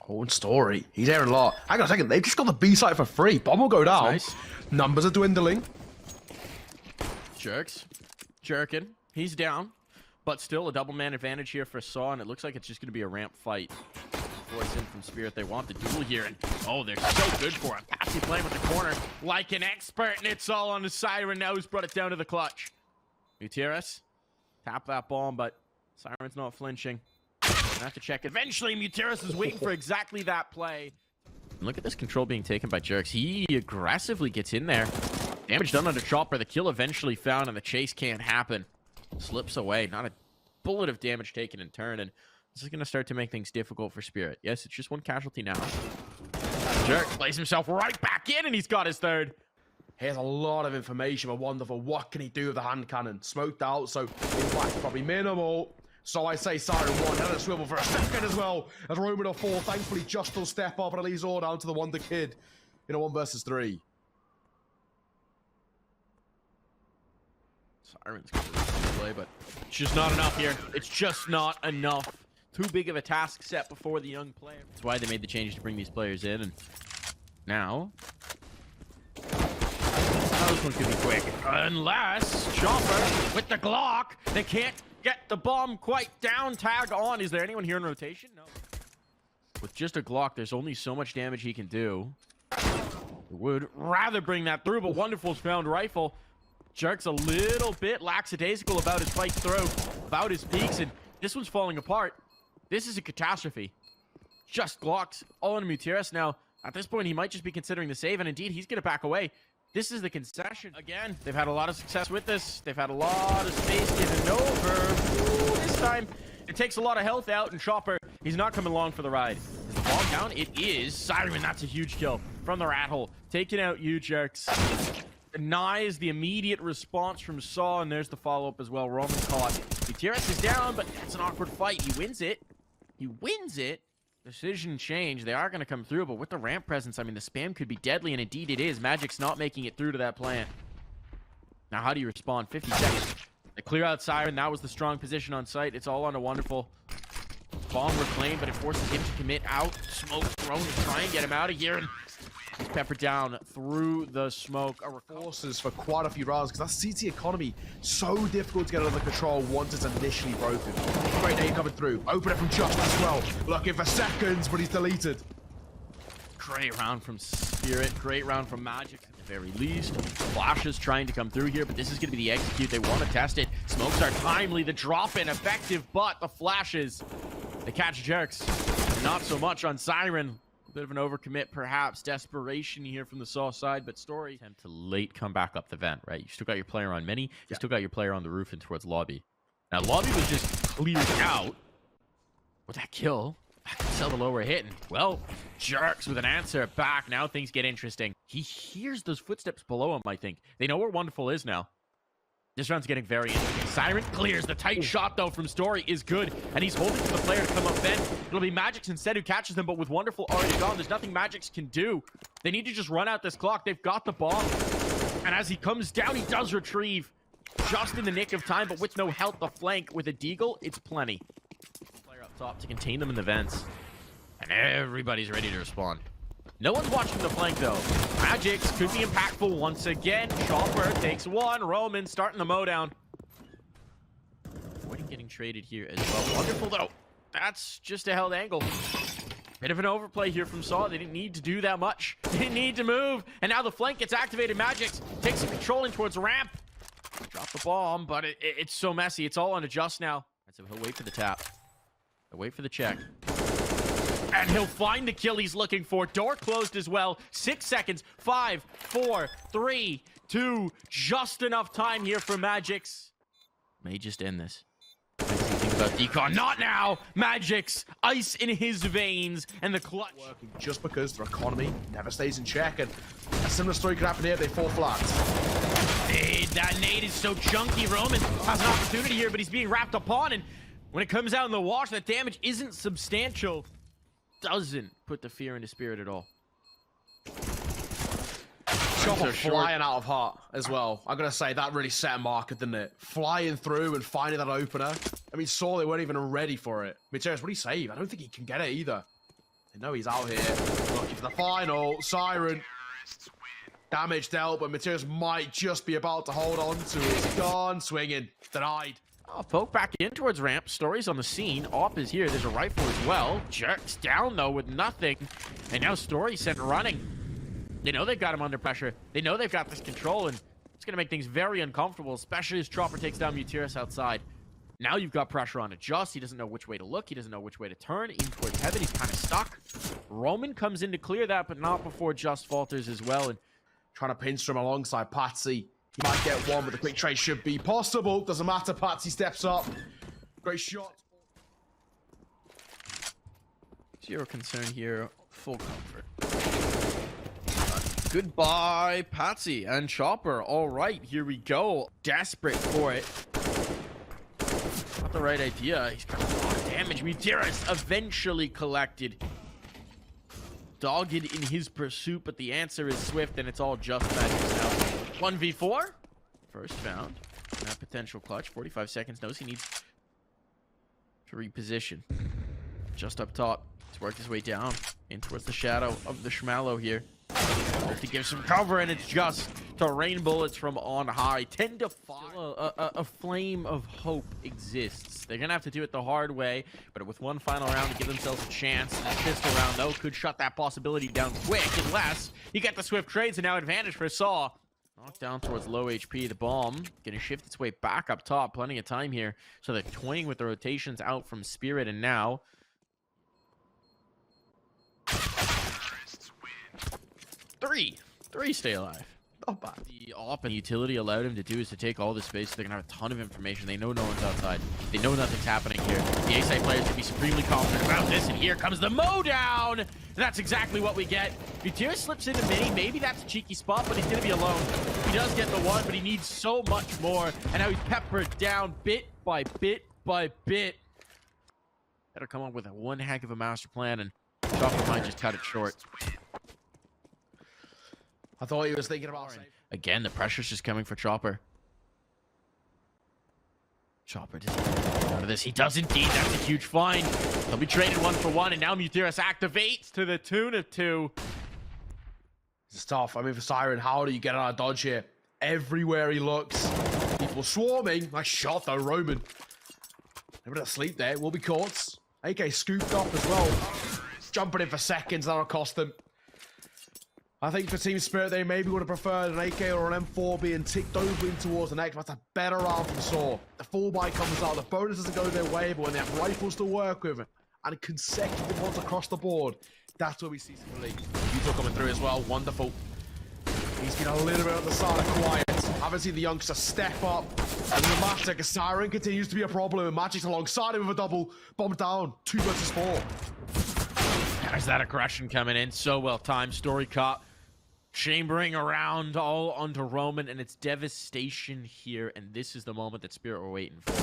Oh, and Story. He's airing a lot. Hang on a second. They've just got the B site for free. Bomb will go down. Nice. Numbers are dwindling. Jerks. Jerkin. He's down. But still a double man advantage here for Saw, and it looks like it's just going to be a ramp fight. Force in from Spirit. They want the duel here, and oh, they're so good for him. Passy playing with the corner like an expert, and it's all on the Siren now who's brought it down to the clutch. Mutierus, tap that bomb, but Siren's not flinching. Gonna have to check. Eventually, Mutierus is waiting for exactly that play. Look at this control being taken by Jerks. He aggressively gets in there. Damage done under Chopper. The kill eventually found, and the chase can't happen. Slips away. Not a bullet of damage taken in turn, and this is going to start to make things difficult for Spirit. Yes, it's just one casualty now. Jerk plays himself right back in, and he's got his third. Here's a lot of information. But wonderful. What can he do with the hand cannon? Smoked out, so impact probably minimal. So I say Siren 1, and a swivel for a second as well. As Roman will fall, thankfully Just will step up and leaves all down to the Wonder Kid in a 1 versus 3. Siren's going to play, but it's just not enough here. It's just not enough. Too big of a task set before the young player. That's why they made the changes to bring these players in, and now this one could be quick. Unless Chopper with the Glock, they can't get the bomb quite down. Tag on. Is there anyone here in rotation? No. With just a Glock, there's only so much damage he can do. Would rather bring that through, but Wonderful's found rifle. Jerk's a little bit lackadaisical about his fight through, about his peaks, and this one's falling apart. This is a catastrophe. Just Glocks all on Mutierus now. At this point, he might just be considering the save, and indeed, he's going to back away. This is the concession. Again, they've had a lot of success with this. They've had a lot of space given over. Ooh, this time, it takes a lot of health out, and Chopper, he's not coming along for the ride. Is the ball down? It is. Siren, that's a huge kill from the rat hole. Taking out you, Jerks. Denies the immediate response from Saw, and there's the follow-up as well. Roman caught. Mutierus is down, but it's an awkward fight. He wins it. He wins it. Decision change. They are going to come through, but with the ramp presence, I mean, the spam could be deadly, and indeed it is. Magic's not making it through to that plant. Now, how do you respond? 50 seconds. They clear out Siren. That was the strong position on site. It's all on a Wonderful. Bomb reclaimed, but it forces him to commit out. Smoke thrown to try and get him out of here, and he's peppered down through the smoke. Forces for quite a few rounds, because that CT economy so difficult to get under control once it's initially broken. Great name coming through. Open it from Just as well. Looking for seconds, but he's deleted. Great round from Spirit. Great round from Magic at the very least. Flashes trying to come through here, but this is going to be the execute. They want to test it. Smokes are timely. The drop in effective, but the flashes, they catch Jerks. Not so much on Siren. A bit of an overcommit, perhaps. Desperation here from the Saw side, but Story attempt to late come back up the vent, right? You still got your player on mini. You still got your player on the roof and towards lobby. Now, lobby was just cleared out with that kill. I can tell the lower hitting. Well, Jerks with an answer back. Now things get interesting. He hears those footsteps below him, I think. They know where Wonderful is now. This round's getting very interesting. Siren clears. The tight shot, though, from Story is good. And he's holding for the player to come up vent. It'll be Magix instead who catches them, but with Wonderful already gone, there's nothing Magix can do. They need to just run out this clock. They've got the bomb. And as he comes down, he does retrieve. Just in the nick of time, but with no health, the flank with a deagle, it's plenty. Player up top to contain them in the vents. And everybody's ready to respond. No one's watching the flank, though. Magix could be impactful once again. Chopper takes one. Roman starting the mow down. Avoiding getting traded here as well. Wonderful, though. That's just a held angle. Bit of an overplay here from Saw. They didn't need to do that much. They didn't need to move. And now the flank gets activated. Magix takes some control in towards ramp. Drop the bomb, but it's so messy. It's all on a Just now. So he'll wait for the tap. He'll wait for the check. And he'll find the kill he's looking for. Door closed as well. 6 seconds. 5, 4, 3, 2. Just enough time here for Magix. May just end this. Think about Decon. Not now. Magix. Ice in his veins. And the clutch. Working just because their economy never stays in check. And a similar story could happen here if they fall flat. That nade is so chunky. Roman has an opportunity here, but he's being wrapped upon. And when it comes out in the wash, that damage isn't substantial. Doesn't put the fear into Spirit at all. Chopper flying out of heart as well. I'm going to say that really set a marker, didn't it? Flying through and finding that opener. I mean, Saw, they weren't even ready for it. Mutierus, what do you save? I don't think he can get it either. know he's out here looking for the final. Siren. Damage dealt, but Mateus might just be about to hold on to it. He's gone, swinging, denied. Oh, poke back in towards ramp. Story's on the scene. Op is here. There's a rifle as well. Jerks down, though, with nothing. And now Story sent running. They know they've got him under pressure. They know they've got this control, and it's going to make things very uncomfortable, especially as Chopper takes down Mutiris outside. Now you've got pressure on Adjust. He doesn't know which way to look. He doesn't know which way to turn. In towards heaven, he's kind of stuck. Roman comes in to clear that, but not before Just falters as well. And trying to pinstream alongside Patsy. He might get one, but the quick trade should be possible. Doesn't matter. Patsy steps up. Great shot. Zero concern here. Full comfort. Goodbye, Patsy and Chopper. All right, here we go. Desperate for it. Not the right idea. He's got a lot of damage. Mutiris eventually collected. Dogged in his pursuit, but the answer is swift, and it's all just magic now. 1v4. First found. That potential clutch. 45 seconds. Knows he needs to reposition. Just up top. He's worked his way down in towards the shadow of the Schmallow here. Hope to give some cover, and it's just to rain bullets from on high. 10 to 5. A flame of hope exists. They're gonna have to do it the hard way, but with one final round to give themselves a chance. This pistol round, though, could shut that possibility down quick, unless you get the swift trades, and now advantage for Saw. Knocked down towards low HP. The bomb gonna shift its way back up top. Plenty of time here, so they're toying with the rotations out from Spirit, and now Three stay alive. Not bad. The op and utility allowed him to do is to take all the space. So they're gonna have a ton of information. They know no one's outside. They know nothing's happening here. The A-side players should be supremely confident about this. And here comes the mow down. And that's exactly what we get. Furia slips into mini. Maybe that's a cheeky spot, but he's gonna be alone. He does get the one, but he needs so much more. And now he's peppered down bit by bit by bit. Better come up with a one heck of a master plan, and Chopper might just cut it short. I thought he was thinking about saving. Again, the pressure's just coming for Chopper. Chopper doesn't get out of this. He does indeed. That's a huge find. They'll be traded 1-for-1, and now Mutiris activates to the tune of 2. It's tough. I mean, for Siren, how do you get out of dodge here? Everywhere he looks, people swarming. Nice shot, though, Roman. Everybody asleep there. Will be caught. AK scooped up as well. Jumping in for seconds. That'll cost them. I think for Team Spirit, they maybe would have preferred an AK or an M4 being ticked over in towards the next, but that's a better round from Saw. The full buy comes out, the bonus doesn't go their way, but when they have rifles to work with and consecutive ones across the board, that's where we see some league. Utah coming through as well, wonderful. He's been a little bit on the side of quiet. Haven't seen the youngster step up. And the Matic, Siren continues to be a problem, and Magic's alongside him with a double. Bomb down, 2 versus 4. There's that aggression coming in, so well timed. Story caught. Chambering around all onto Roman, and it's devastation here, and this is the moment that Spirit were waiting for.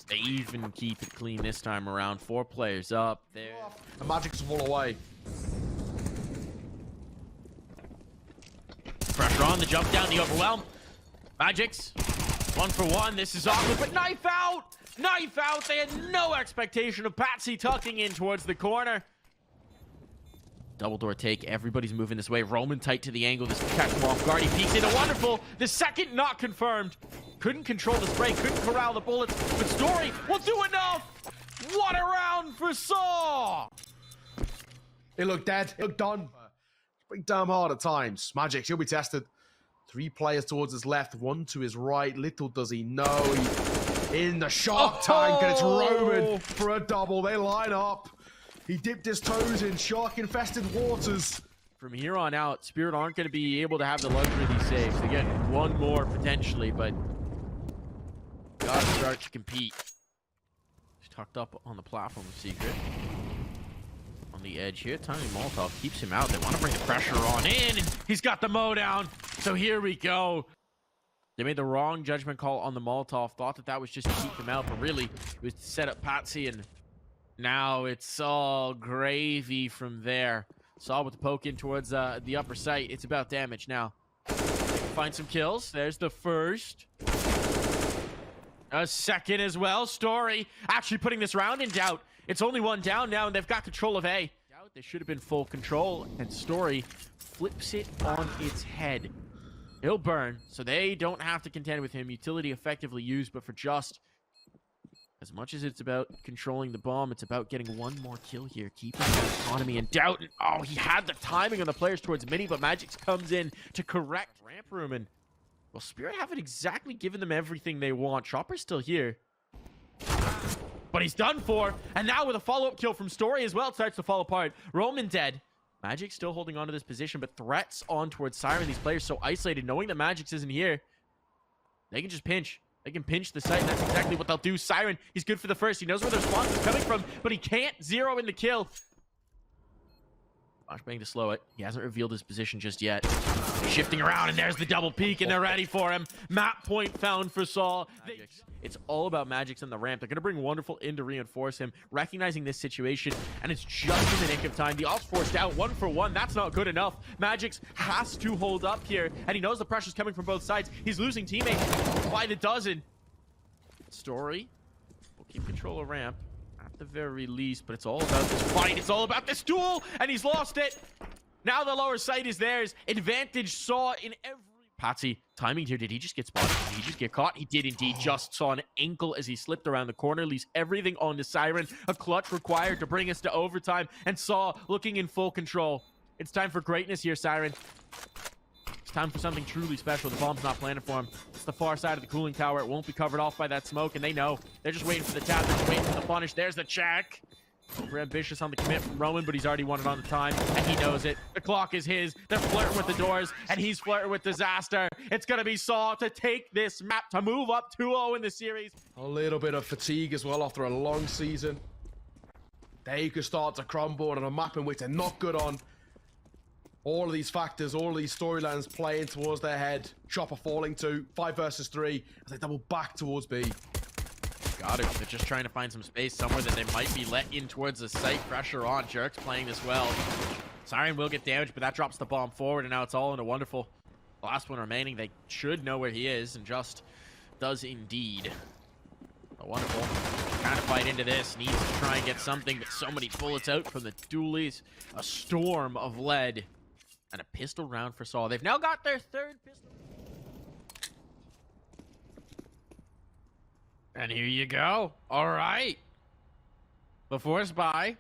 They even keep it clean this time around. 4 players up there. The Magic's full away. Pressure on, the jump down, the overwhelm. Magic's 1-for-1. This is awkward, but knife out! Knife out! They had no expectation of Patsy tucking in towards the corner. Double door take. Everybody's moving this way. Roman tight to the angle. This will catch him off guard. He peeks into wonderful. The second not confirmed. Couldn't control the spray. Couldn't corral the bullets. But Story will do enough. What a round for Saw. It looked dead. It looked done. It's pretty damn hard at times. Magic, she'll be tested. 3 players towards his left. 1 to his right. Little does he know. He's in the shark tank. And it's Roman for a double. They line up. He dipped his toes in shark-infested waters. From here on out, Spirit aren't going to be able to have the luxury of these saves. Again, 1 more potentially, but gotta start to compete. He's tucked up on the platform with Secret. On the edge here, Tiny Molotov keeps him out. They want to bring the pressure on in, and he's got the mow down. So here we go. They made the wrong judgment call on the Molotov. Thought that was just to keep him out, but really, it was to set up Patsy, and now it's all gravy from there. Saw with the poke in towards the upper site. It's about damage now. Find some kills. There's the first. A second as well. Story actually putting this round in doubt. It's only one down now, and they've got control of A. They should have been full control, and Story flips it on its head. He'll burn, so they don't have to contend with him. Utility effectively used, but for just as much as it's about controlling the bomb, it's about getting one more kill here, keeping that autonomy in doubt. And oh, he had the timing on the players towards Mini, but Magix comes in to correct ramp room. And well, Spirit haven't exactly given them everything they want. Chopper's still here, but he's done for. And now with a follow-up kill from Story as well, it starts to fall apart. Roman dead. Magix still holding on to this position, but threats on towards Siren. These players so isolated, knowing that Magix isn't here, they can just pinch. They can pinch the site, and that's exactly what they'll do. Siren, he's good for the first. He knows where their spawns is coming from, but he can't zero in the kill. Flashbang to slow it. He hasn't revealed his position just yet. He's shifting around, and there's the double peek, and they're ready for him. Map point found for Saw. It's all about Magix and the ramp. They're going to bring Wonderful in to reinforce him, recognizing this situation, and it's just in the nick of time. The off's forced out 1 for 1. That's not good enough. Magix has to hold up here, and he knows the pressure's coming from both sides. He's losing teammates by the dozen. Story will keep control of ramp at the very least, but it's all about this fight. It's all about this duel, and he's lost it. Now the lower side is theirs. Advantage Saw in every... Patsy, timing here. Did he just get spotted? Did he just get caught? He did indeed. Just saw an ankle as he slipped around the corner. Leaves everything on to Siren. A clutch required to bring us to overtime. And Saw looking in full control. It's time for greatness here, Siren. It's time for something truly special. The bomb's not planted for him. It's the far side of the cooling tower. It won't be covered off by that smoke, and they know. They're just waiting for the tap. They're just waiting for the punish. There's the check. Over ambitious on the commit from Roman, but he's already won it on the time, and he knows it. The clock is his. They're flirting with the doors, and he's flirting with disaster. It's going to be Saw to take this map, to move up 2-0 in the series. A little bit of fatigue as well after a long season. They could start to crumble on a map in which they're not good on. All of these factors, all of these storylines playing towards their head. Chopper falling to 5 versus 3 as they double back towards B. Got it. They're just trying to find some space somewhere that they might be let in towards the site. Pressure on. Jerks playing this well. Siren will get damaged, but that drops the bomb forward, and now it's all in a Wonderful. Last one remaining. They should know where he is, and Just does indeed. A Wonderful trying to fight into this. Needs to try and get something, but so many bullets out from the dualies. A storm of lead. And a pistol round for Saw. They've now got their third pistol. And here you go. All right. The force buy,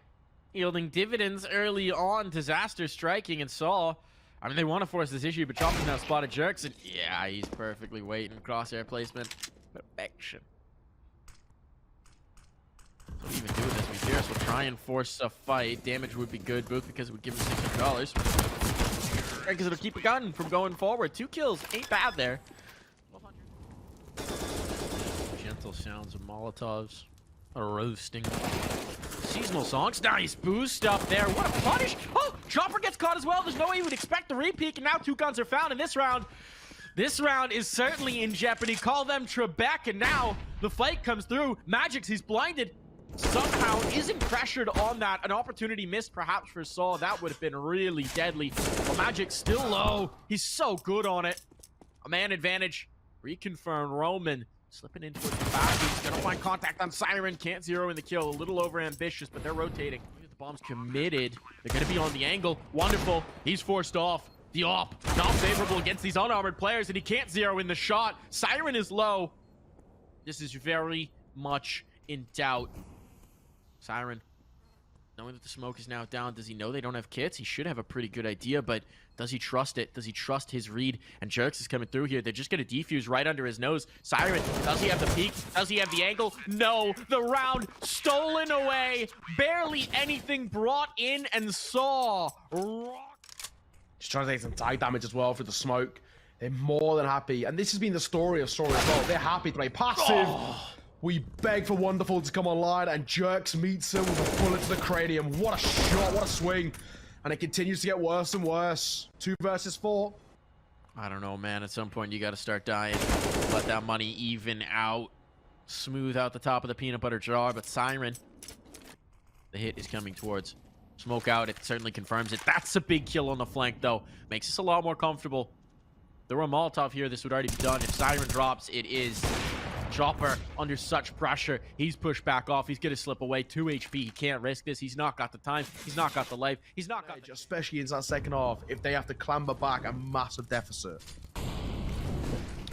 yielding dividends early on. Disaster striking and Saw. I mean, they want to force this issue, but Chopper's now spotted Jerks. And yeah, he's perfectly waiting. Crosshair placement. Perfection. So even doing this, we Fierce will try and force a fight. Damage would be good, both because it would give him $600. Because it'll keep a gun from going forward. 2 kills ain't bad there. 1200. Gentle sounds of Molotovs. A roasting. Seasonal songs. Nice boost up there. What a punish. Oh, Chopper gets caught as well. There's no way you would expect the repeat. And now 2 guns are found in this round. This round is certainly in jeopardy. Call them Trebek. And now the fight comes through. Magix, he's blinded. Somehow isn't pressured on that. An opportunity missed perhaps for Saw. That would have been really deadly. Well, Magix still low. He's so good on it. A man advantage. Reconfirmed. Roman slipping into it fast. He's gonna find contact on Siren. Can't zero in the kill. A little over ambitious, but they're rotating. The bomb's committed. They're gonna be on the angle. Wonderful. He's forced off. The op not favorable against these unarmored players, and he can't zero in the shot. Siren is low. This is very much in doubt. Siren, knowing that the smoke is now down, does he know they don't have kits? He should have a pretty good idea, but does he trust it? Does he trust his read? And Jerks is coming through here. They're just going to defuse right under his nose. Siren, does he have the peak? Does he have the angle? No. The round stolen away. Barely anything brought in, and Saw rock. Just trying to take some tag damage as well for the smoke. They're more than happy. And this has been the story of Saw as well. They're happy to play passive. Oh. We beg for Wonderful to come online, and Jerks meets him with a bullet to the cranium. What a shot, what a swing. And it continues to get worse and worse. 2 versus 4. I don't know, man. At some point, you got to start dying. Let that money even out. Smooth out the top of the peanut butter jar, but Siren, the hit is coming towards. Smoke out, it certainly confirms it. That's a big kill on the flank, though. Makes us a lot more comfortable. If there were a Molotov here, this would already be done. If Siren drops, it is Chopper under such pressure. He's pushed back off. He's going to slip away. 2 HP. He can't risk this. He's not got the time. He's not got the life. He's not got the... Especially in that second half, if they have to clamber back a massive deficit.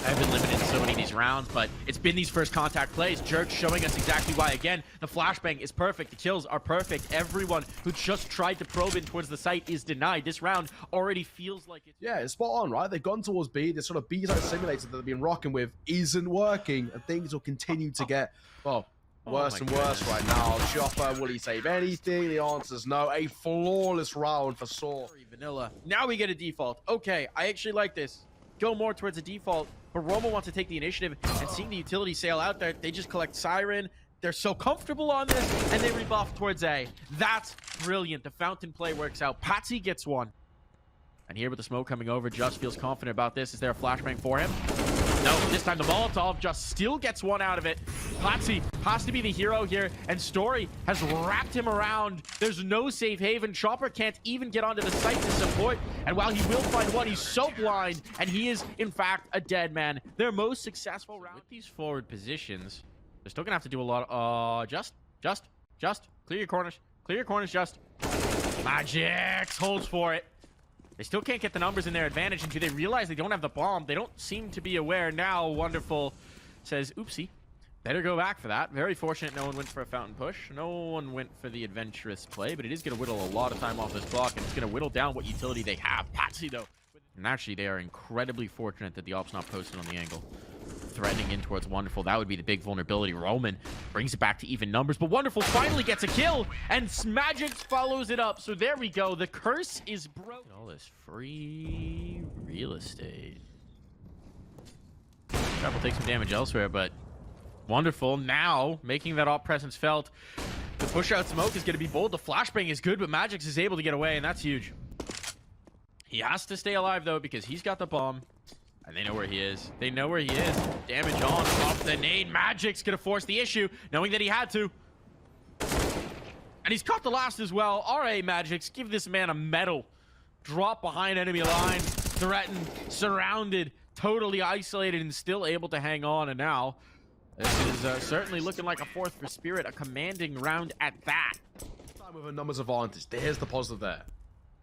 I've been limited in so many of these rounds, but it's been these first contact plays. Jerk showing us exactly why. Again, the flashbang is perfect. The kills are perfect. Everyone who just tried to probe in towards the site is denied. This round already feels like it's... Yeah, it's spot on, right? They've gone towards B. This sort of B-side simulator that they've been rocking with isn't working, and things will continue to get, well, worse and worse right now. Chopper, will he save anything? The answer's no. A flawless round for Saw. Vanilla. Now we get a default. Okay, I actually like this. Go more towards a default, but Roma wants to take the initiative, and seeing the utility sail out there, they just collect Siren. They're so comfortable on this, and they rebuff towards A. That's brilliant. The fountain play works out. Patsy gets one. And here with the smoke coming over, Just feels confident about this. Is there a flashbang for him? No, this time the Molotov just still gets one out of it. Patsy has to be the hero here, and Story has wrapped him around. There's no safe haven. Chopper can't even get onto the site to support, and while he will find one, he's so blind, and he is, in fact, a dead man. Their most successful round. With these forward positions, they're still gonna have to do a lot of... Just. Clear your corners. Clear your corners, Just. Magix holds for it. They still can't get the numbers in their advantage, and do they realize they don't have the bomb? They don't seem to be aware now. Wonderful says, oopsie. Better go back for that. Very fortunate no one went for a fountain push. No one went for the adventurous play, but it is going to whittle a lot of time off this clock, and it's going to whittle down what utility they have. Patsy, though. And actually, they are incredibly fortunate that the op's not posted on the angle. Threatening in towards Wonderful. That would be the big vulnerability. Roman brings it back to even numbers, but Wonderful finally gets a kill, and Magix follows it up. So there we go. The curse is broken. All this free real estate. Trap will take some damage elsewhere, but Wonderful now making that op presence felt. The push out smoke is going to be bold. The flashbang is good, but Magix is able to get away, and that's huge. He has to stay alive, though, because he's got the bomb. And they know where he is. They know where he is. Damage on off the nade. Magic's gonna force the issue, knowing that he had to. And he's caught the last as well. Alright, Magix, give this man a medal. Drop behind enemy line. Threatened, surrounded, totally isolated, and still able to hang on. And now, this is certainly looking like a fourth for Spirit. A commanding round at that. Time with a numbers advantage. There's the positive there.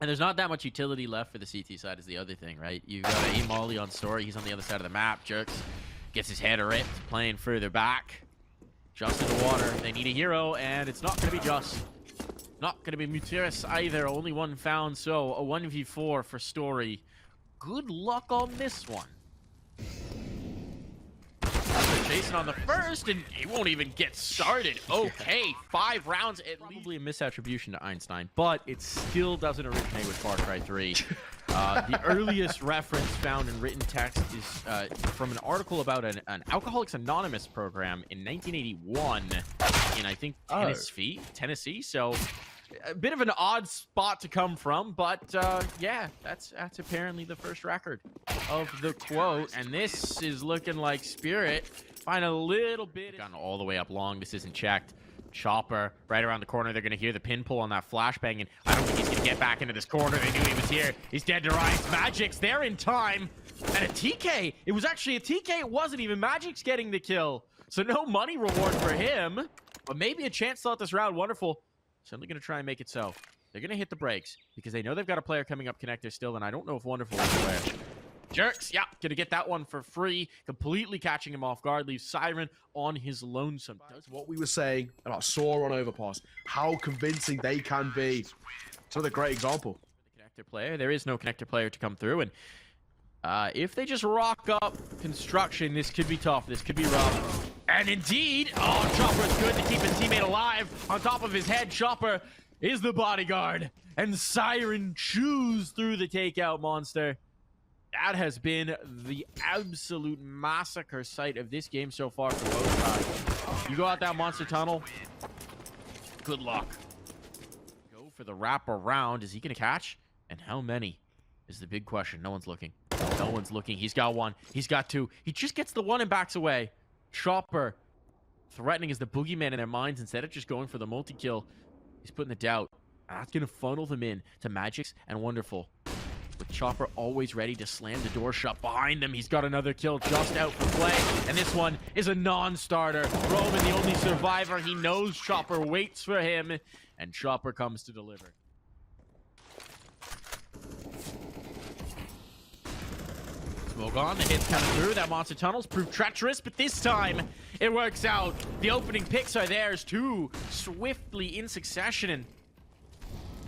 And there's not that much utility left for the CT side is the other thing, right? You've got a Molly on Story. He's on the other side of the map. Jerks gets his head ripped, playing further back. Just in the water. They need a hero, and it's not going to be Just. Not going to be Mutiris either. Only one found, so a 1v4 for Story. Good luck on this one. Chasing on the first, and he won't even get started. Okay, 5 rounds. Probably a misattribution to Einstein, but it still doesn't originate with Far Cry 3. The earliest reference found in written text is from an article about an Alcoholics Anonymous program in 1981 in, I think, Tennessee. So a bit of an odd spot to come from, but yeah, that's apparently the first record of the quote. And this is looking like Spirit find a little bit. Gotten all the way up long. This isn't checked. Chopper right around the corner. They're going to hear the pin pull on that flashbang, and I don't think he's going to get back into this corner. They knew he was here. He's dead to rights. Magix there in time. And a TK. It was actually a TK. It wasn't even Magix getting the kill. So no money reward for him, but maybe a chance to let this round. Wonderful. Certainly going to try and make it so. They're going to hit the brakes because they know they've got a player coming up connector still, and I don't know if Wonderful is aware. Jerks, yeah, gonna get that one for free, completely catching him off guard, leaves Siren on his lonesome. That's what we were saying about Saw on Overpass, how convincing they can be. It's another great example. The connector player, there is no connector player to come through, and if they just rock up construction, this could be tough, this could be rough. And indeed, oh, Chopper's good to keep his teammate alive. On top of his head, Chopper is the bodyguard, and Siren chews through the takeout monster. That has been the absolute massacre site of this game so far for both sides. You go out that monster tunnel, good luck. Go for the wrap around. Is he going to catch? And how many is the big question. No one's looking. No one's looking. He's got one. He's got two. He just gets the one and backs away. Chopper threatening as the boogeyman in their minds instead of just going for the multi-kill. He's putting the doubt. That's going to funnel them in to Magix and Wonderful. with Chopper always ready to slam the door shut behind them. He's got another kill just out for play, and this one is a non-starter. Roman, the only survivor. He knows Chopper waits for him, and Chopper comes to deliver. Smoke on, the hits coming through. That monster tunnels proved treacherous, but this time it works out. The opening picks are theirs too, swiftly in succession, and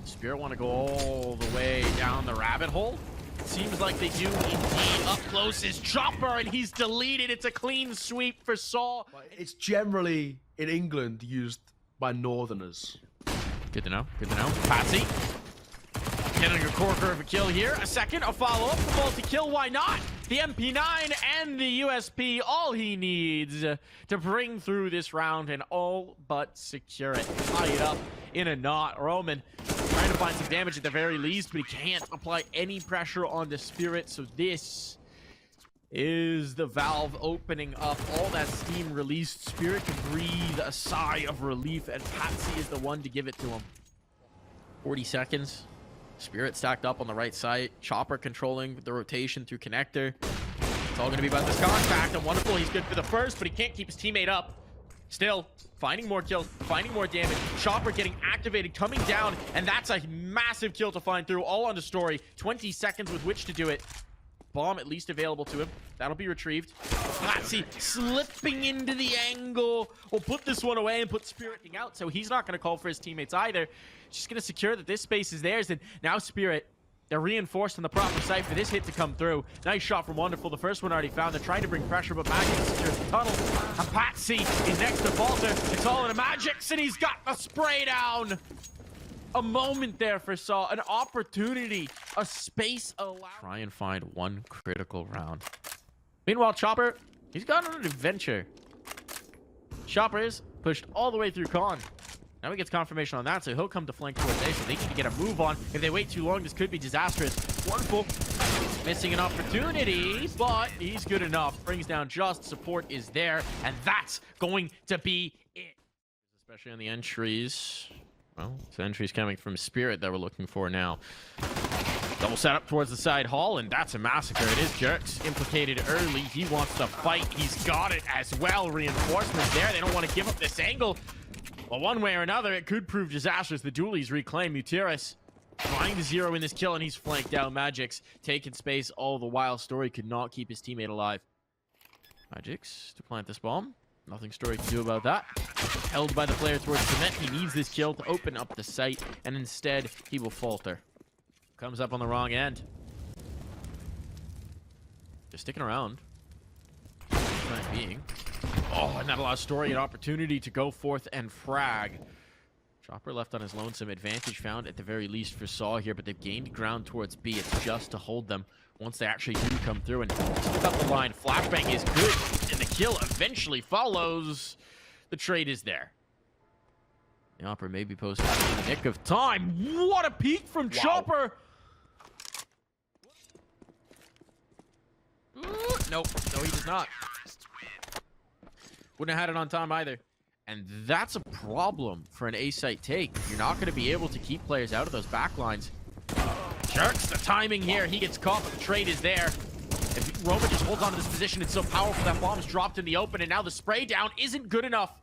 Spirit want to go all the way down the rabbit hole. It seems like they do indeed. Up close is Chopper, and he's deleted. It's a clean sweep for Saw. It's generally in England used by Northerners. Good to know. Good to know. Patsy getting a corker of a kill here. A second, a follow-up, a multi-kill. Why not? The MP9 and the USP, all he needs to bring through this round and all but secure it. Tie it up in a knot. Roman trying to find some damage at the very least, but he can't apply any pressure on the Spirit. So this is the valve opening up. All that steam released. Spirit can breathe a sigh of relief, and Patsy is the one to give it to him. 40 seconds. Spirit stacked up on the right side. Chopper controlling the rotation through connector. It's all going to be about this contact. And wonderful, he's good for the first, but he can't keep his teammate up. Still, finding more kills, finding more damage. Chopper getting activated, coming down, and that's a massive kill to find through. All on the story. 20 seconds with which to do it. Bomb at least available to him. That'll be retrieved. Patsy slipping into the angle. We'll put this one away and put Spirit out, so he's not going to call for his teammates either. Just going to secure that this space is theirs, and now Spirit, they're reinforced in the proper site for this hit to come through. Nice shot from Wonderful. The first one already found. They're trying to bring pressure, but Magic secures the tunnel. And Patsy is next to Falter. It's all in a Magic's, and he's got the spray down. A moment there for Saw, an opportunity, a space allowed. Try and find one critical round. Meanwhile, Chopper, he's gone on an adventure. Chopper is pushed all the way through Con. Now he gets confirmation on that, so he'll come to flank towards A, so they need to get a move on. If they wait too long, this could be disastrous. Wonderful. Missing an opportunity, but he's good enough. Brings down just. Support is there, and that's going to be it. Especially on the entries. Well, it's entries coming from Spirit that we're looking for now. Double setup towards the side hall, and that's a massacre. It is Jerks implicated early. He wants to fight. He's got it as well. Reinforcements there. They don't want to give up this angle. Well, one way or another, it could prove disastrous. The dualies reclaim. Mutiris trying to zero in this kill, and he's flanked down. Magic's taking space all the while. Story could not keep his teammate alive. Magic's to plant this bomb. Nothing Story can do about that. Held by the player towards cement. He needs this kill to open up the site, and instead, he will falter. Comes up on the wrong end. Just sticking around. Time being. Oh, and that allows Story an opportunity to go forth and frag. Chopper left on his lonesome. Advantage found at the very least for Saw here, but they've gained ground towards B. It's just to hold them once they actually do come through and keep up the line. Flashbang is good, and the kill eventually follows. The trade is there. The Opera may be posted in the nick of time. What a peek from Wow. Chopper! Ooh, nope. No, he does not. Wouldn't have had it on time either. And that's a problem for an A-site take. You're not going to be able to keep players out of those backlines. Jerks the timing here. He gets caught, but the trade is there. If Roman just holds on to this position, it's so powerful. That bomb's dropped in the open, and now the spray down isn't good enough.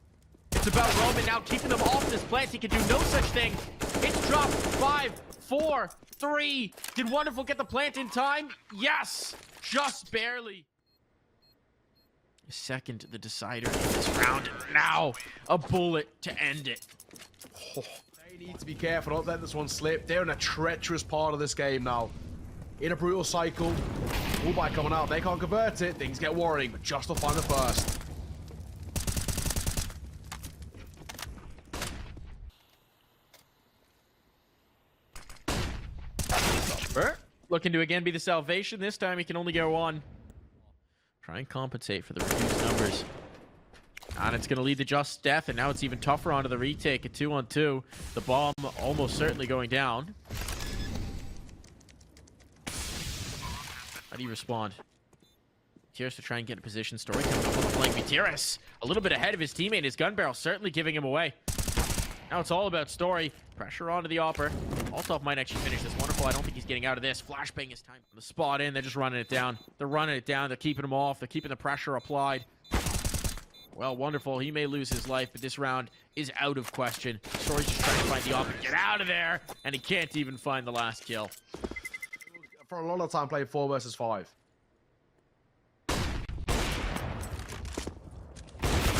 It's about Roman now keeping them off this plant. He can do no such thing. It's dropped. 5, 4, 3. Did Wonderful get the plant in time? Yes, just barely. Second, the decider in this round. Now, a bullet to end it. Oh, they need to be careful, don't let this one slip. They're in a treacherous part of this game now. In a brutal cycle. Bullbite coming out. They can't convert it. Things get worrying, but just to find the first. Looking to again be the salvation. This time he can only go on. Try and compensate for the reduced numbers. And it's going to lead to just death, and now it's even tougher onto the retake. A 2-on-2. The bomb almost certainly going down. How do you respond? Mutiris to try and get in position. Story coming up on the flank. Mutiris a little bit ahead of his teammate. His gun barrel certainly giving him away. Now it's all about Story. Pressure onto the Opper. Althoff might actually finish this. Wonderful. I don't think he's getting out of this. Flashbang is time. The spot in. They're just running it down. They're running it down. They're keeping him off. They're keeping the pressure applied. Well, Wonderful. He may lose his life, but this round is out of question. Story's just trying to find the Opper. Get out of there! And he can't even find the last kill. For a lot of time, played 4 versus 5.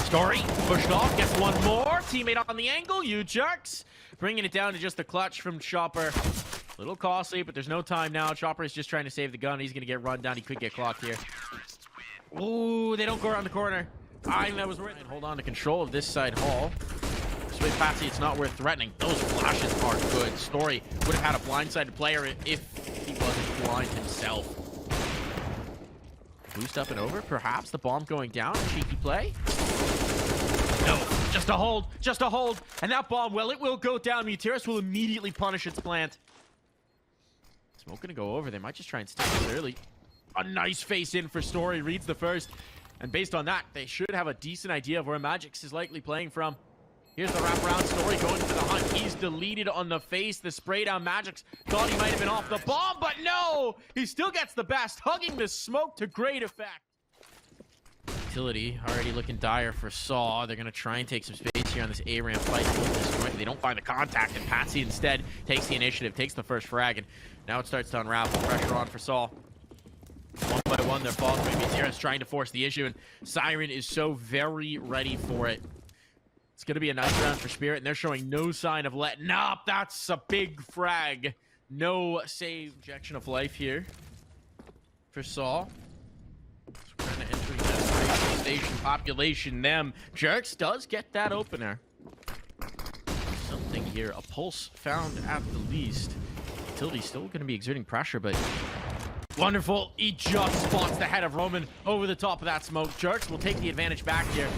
Story pushed off, gets one more. Teammate on the angle, you jerks. Bringing it down to just the clutch from Chopper. A little costly, but there's no time now. Chopper is just trying to save the gun. He's going to get run down. He could get clocked here. Ooh, they don't go around the corner. I think that was worth it. Hold on to control of this side hall. Sway Patsy, it's not worth threatening. Those flashes are good. Story would have had a blindsided player if he wasn't blind himself. Boost up and over, perhaps the bomb going down. Cheeky play. No, just a hold, just a hold. And that bomb, well, it will go down. Muteris will immediately punish its plant. Smoke gonna go over. They might just try and stick this early. A nice face in for Story, reads the first. And based on that, they should have a decent idea of where Magix is likely playing from. Here's the wraparound. Story going for the hunt. He's deleted on the face. The spray down. Magix thought he might have been off the bomb, but no! He still gets the best, hugging the smoke to great effect. Utility already looking dire for Saw. They're going to try and take some space here on this A-ramp fight. They don't find the contact, and Patsy instead takes the initiative, takes the first frag, and now it starts to unravel. Pressure on for Saw. One by one, they're falling. Muteris trying to force the issue, and Siren is so very ready for it. It's going to be a nice round for Spirit, and they're showing no sign of letting up. That's a big frag. No save. Injection of life here for Saw. Kind of entering that station population. Them. Jerks does get that opener. Something here. A pulse found at the least. Utility's still going to be exerting pressure, but Wonderful. He just spots the head of Roman over the top of that smoke. Jerks will take the advantage back here.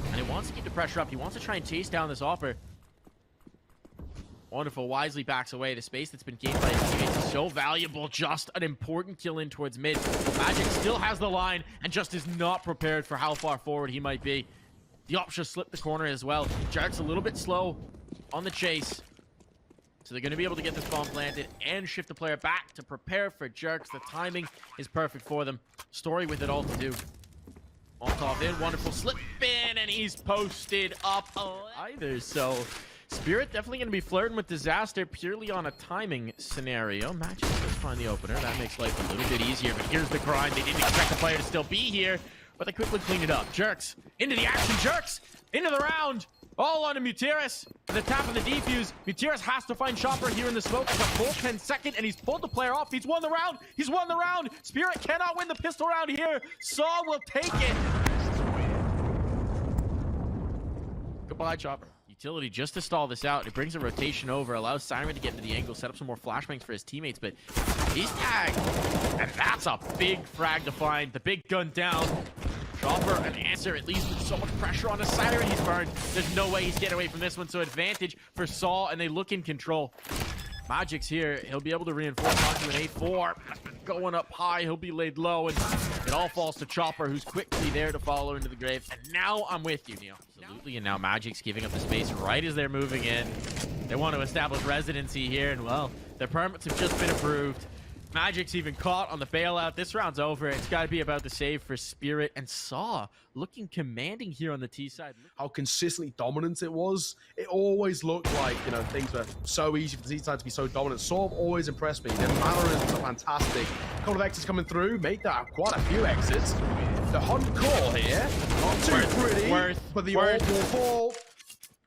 And he wants to keep the pressure up. He wants to try and chase down this Opper. Wonderful. Wisely backs away. The space that's been gained by his teammates is so valuable. Just an important kill in towards mid. Magic still has the line and just is not prepared for how far forward he might be. The Op just slipped the corner as well. Jerks a little bit slow on the chase. So they're going to be able to get this bomb planted and shift the player back to prepare for Jerks. The timing is perfect for them. Story with it all to do. Olofmeister in, Wonderful slip in, and he's posted up either. So Spirit definitely going to be flirting with disaster purely on a timing scenario. Magic does find the opener. That makes life a little bit easier, but here's the grind. They didn't expect the player to still be here, but they quickly cleaned it up. Jerks into the action. Jerks into the round. All on to Muteris. The tap and the defuse. Muteris has to find Chopper here in the smoke. It's a full 10 second, and he's pulled the player off. He's won the round. He's won the round. Spirit cannot win the pistol round here. Saw will take it. Goodbye, Chopper. Utility just to stall this out. It brings a rotation over, allows Siren to get into the angle, set up some more flashbangs for his teammates, but he's tagged. And that's a big frag to find. The big gun down. Chopper an answer, at least with so much pressure on the Siren. He's burned. There's no way he's getting away from this one, so advantage for Saw, and they look in control. Magic's here. He'll be able to reinforce onto an 8-4. Going up high, he'll be laid low, and it all falls to Chopper, who's quickly there to follow into the grave. And now I'm with you, Neil. Absolutely, and now Magic's giving up the space right as they're moving in. They want to establish residency here, and well, their permits have just been approved. Magic's even caught on the bailout. This round's over. It's got to be about the save for Spirit, and Saw looking commanding here on the T side. How consistently dominant it was. It always looked like, you know, things were so easy for the T side to be so dominant. Saw always impressed me. Their mannerisms are fantastic. A couple of exits coming through. Make that quite a few exits. The hunt call here. Not too pretty, but the AWP will fall.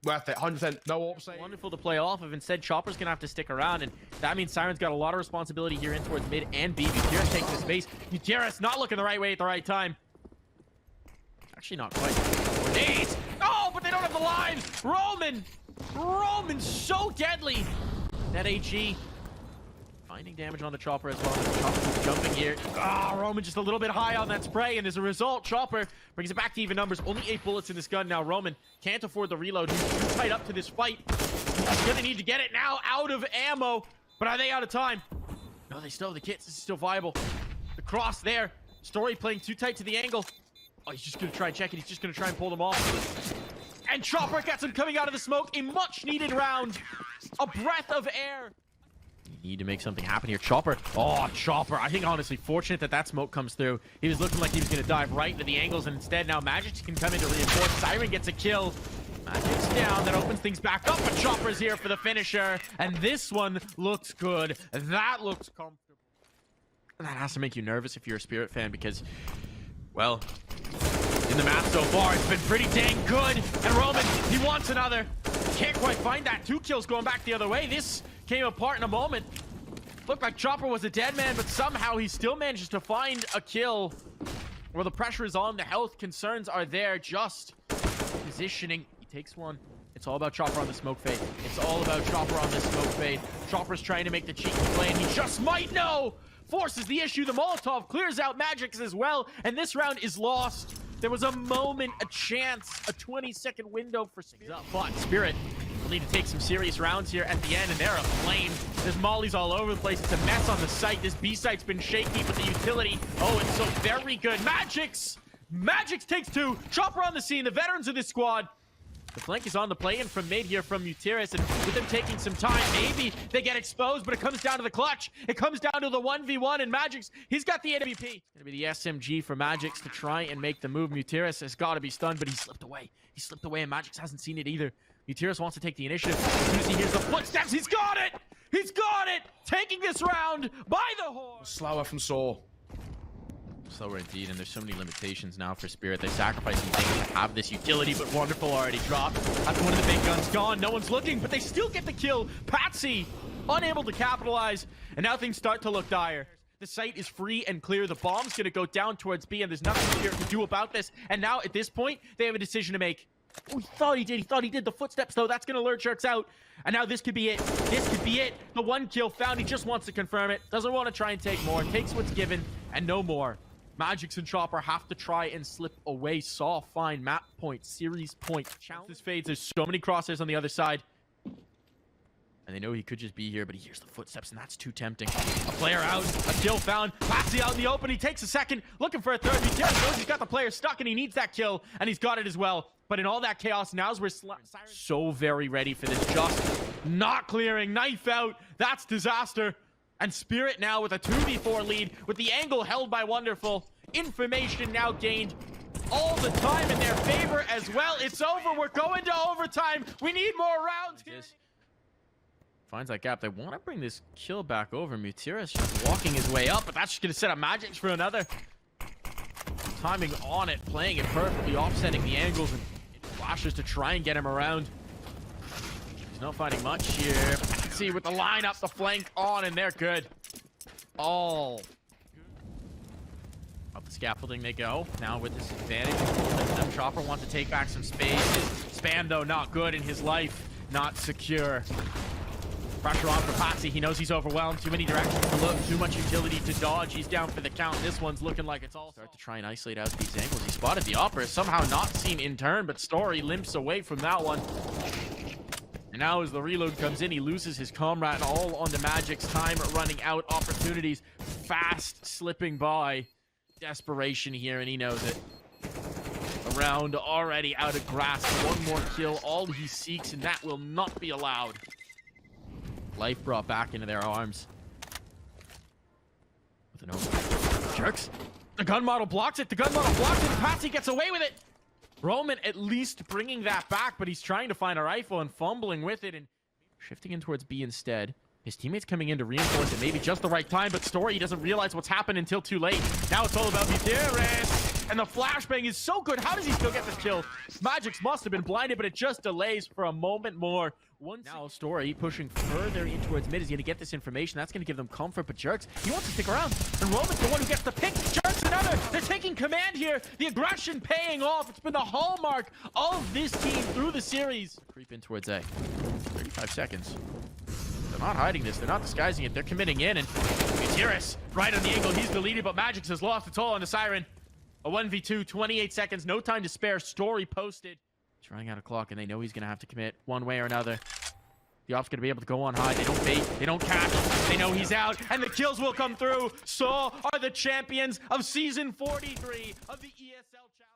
Worth it, 100%. No AWP save. Wonderful to play off of. Instead, Chopper's going to have to stick around, and that means Siren's got a lot of responsibility here in towards mid and B. Muteris takes the space. Muteris not looking the right way at the right time. Actually, not quite. Grenades! Oh, but they don't have the lines! Roman so deadly! That HE. Finding damage on the Chopper as well. Chopper's jumping here. Roman just a little bit high on that spray, and as a result, Chopper brings it back to even numbers. Only 8 bullets in this gun now. Roman can't afford the reload. He's too tight up to this fight. He's gonna need to get it now out of ammo. But are they out of time? No, they still have the kits. This is still viable. The cross there. Story playing too tight to the angle. Oh, he's just gonna try and check it. He's just gonna try and pull them off. And Chopper gets him coming out of the smoke. A much-needed round. A breath of air. You need to make something happen here. Chopper. Oh, Chopper. I think, honestly, fortunate that that smoke comes through. He was looking like he was going to dive right into the angles, and instead now Magic can come in to reinforce. Siren gets a kill. Magic's down. That opens things back up, but Chopper's here for the finisher. And this one looks good. That looks comfortable. That has to make you nervous if you're a Spirit fan because, well, in the map so far, it's been pretty dang good. And Roman, he wants another. Can't quite find that. 2 kills going back the other way. This came apart in a moment. Looked like Chopper was a dead man, but somehow he still manages to find a kill. Where the pressure is on, the health concerns are there. Just positioning. He takes one. It's all about Chopper on the smoke fade. It's all about Chopper on the smoke fade. Chopper's trying to make the cheeky play, and he just might know. Forces the issue. The Molotov clears out Magic's as well, and this round is lost. There was a moment, a chance, a 20-second window for Spirit. But Spirit will need to take some serious rounds here at the end, and they're aflame. There's mollies all over the place. It's a mess on the site. This B site's been shaky, but the utility, oh, it's so very good. Magic's takes 2. Chopper on the scene, the veterans of this squad. The flank is on the play-in from mid here from Mutiris, and with them taking some time, maybe they get exposed, but it comes down to the clutch. It comes down to the 1v1, and Magic's, he's got the AWP. It's gonna be the SMG for Magic's to try and make the move. Mutiris has got to be stunned, but he slipped away. He slipped away, and Magic's hasn't seen it either. Mutiris wants to take the initiative. As soon as he hears the footsteps, he's got it! He's got it! Taking this round by the horn! Slower from Saw. Slower indeed, and there's so many limitations now for Spirit. They're sacrificing things to have this utility, but Wonderful already dropped. After one of the big guns gone, no one's looking, but they still get the kill. Patsy, unable to capitalize, and now things start to look dire. The site is free and clear. The bomb's going to go down towards B, and there's nothing Spirit can do about this. And now, at this point, they have a decision to make. Oh, he thought he did. The footsteps, though, that's going to lure Jerks out. And now this could be it. This could be it. The 1 kill found. He just wants to confirm it. Doesn't want to try and take more. Takes what's given, and no more. Magic's and Chopper have to try and slip away. Saw, fine, map point, series point. Challenge this fades. There's so many crosshairs on the other side. And they know he could just be here, but he hears the footsteps, and that's too tempting. A player out, a kill found. Patsy out in the open. He takes a second, looking for a third. He knows he's got the player stuck, and he needs that kill, and he's got it as well. But in all that chaos, now's where so very ready for this. Just not clearing. Knife out. That's disaster. And Spirit now with a 2v4 lead, with the angle held by Wonderful. Information now gained all the time in their favor as well. It's over. We're going to overtime. We need more rounds. Finds that gap. They want to bring this kill back over. Mutiris just walking his way up, but that's just going to set up Magic's for another. Timing on it, playing it perfectly, offsetting the angles, and flashes to try and get him around. He's not finding much here. Patsy with the line up, the flank on, and they're good. All up the scaffolding they go. Now with this advantage, Chopper wants to take back some space. Span, though, not good in his life. Not secure. Pressure on for Patsy. He knows he's overwhelmed. Too many directions to look. Too much utility to dodge. He's down for the count. This one's looking like it's all. Start to try and isolate out these angles. He spotted the opera. Somehow not seen in turn, but Story limps away from that one. And now as the reload comes in, he loses his comrade all on the Magic's time running out. Opportunities fast slipping by. Desperation here, and he knows it. A round already out of grasp. 1 more kill, all he seeks, and that will not be allowed. Life brought back into their arms. With an open. Jerks. The gun model blocks it. The gun model blocks it. Patsy gets away with it. Roman at least bringing that back, but he's trying to find a rifle and fumbling with it and shifting in towards B instead. His teammates coming in to reinforce it. Maybe just the right time, but Story doesn't realize what's happened until too late. Now it's all about Mutiris. And the flashbang is so good. How does he still get this kill? Magic's must have been blinded, but it just delays for a moment more. Now Story pushing further in towards mid is going to get this information. That's going to give them comfort, but Jerks, he wants to stick around. And Roman's the one who gets the pick. Jerks another. They're taking command here. The aggression paying off. It's been the hallmark of this team through the series. Creep in towards A. 35 seconds. They're not hiding this. They're not disguising it. They're committing in, and Mutiris right on the angle. He's the leader, but Magic's has lost its all on the Siren. A 1v2, 28 seconds, no time to spare. Story posted. He's running out of clock, and they know he's going to have to commit one way or another. The op's going to be able to go on high. They don't bait. They don't catch. They know he's out, and the kills will come through. So are the champions of Season 43 of the ESL Challenge.